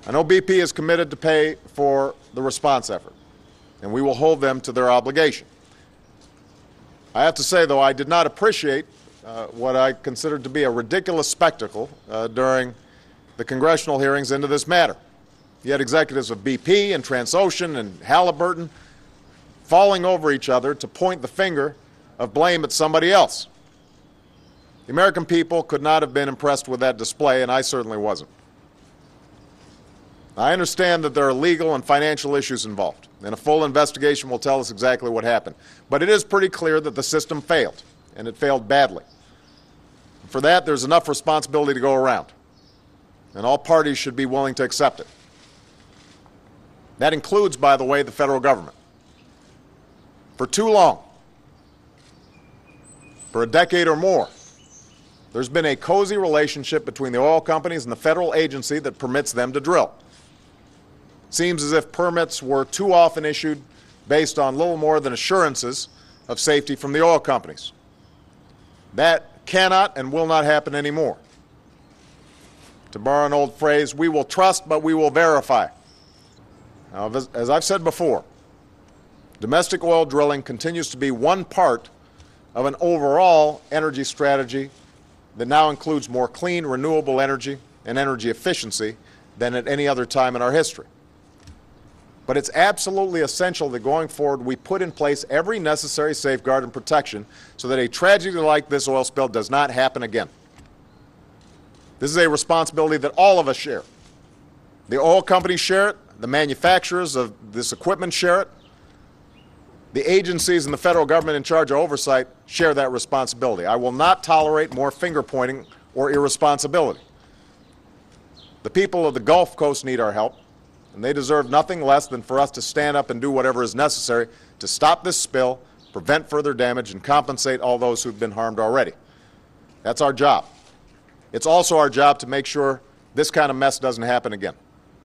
I know BP is committed to pay for the response effort, and we will hold them to their obligation. I have to say, though, I did not appreciate what I considered to be a ridiculous spectacle during the congressional hearings into this matter. You had executives of BP and Transocean and Halliburton falling over each other to point the finger of blame at somebody else. The American people could not have been impressed with that display, and I certainly wasn't. I understand that there are legal and financial issues involved, and a full investigation will tell us exactly what happened. But it is pretty clear that the system failed, and it failed badly. For that, there's enough responsibility to go around, and all parties should be willing to accept it. That includes, by the way, the federal government. For too long, for a decade or more, there's been a cozy relationship between the oil companies and the federal agency that permits them to drill. It seems as if permits were too often issued based on little more than assurances of safety from the oil companies. That cannot and will not happen anymore. To borrow an old phrase, we will trust, but we will verify. Now, as I've said before, domestic oil drilling continues to be one part of an overall energy strategy that now includes more clean, renewable energy and energy efficiency than at any other time in our history. But it's absolutely essential that going forward we put in place every necessary safeguard and protection so that a tragedy like this oil spill does not happen again. This is a responsibility that all of us share. The oil companies share it, the manufacturers of this equipment share it, the agencies and the federal government in charge of oversight share that responsibility. I will not tolerate more finger-pointing or irresponsibility. The people of the Gulf Coast need our help, and they deserve nothing less than for us to stand up and do whatever is necessary to stop this spill, prevent further damage, and compensate all those who've been harmed already. That's our job. It's also our job to make sure this kind of mess doesn't happen again.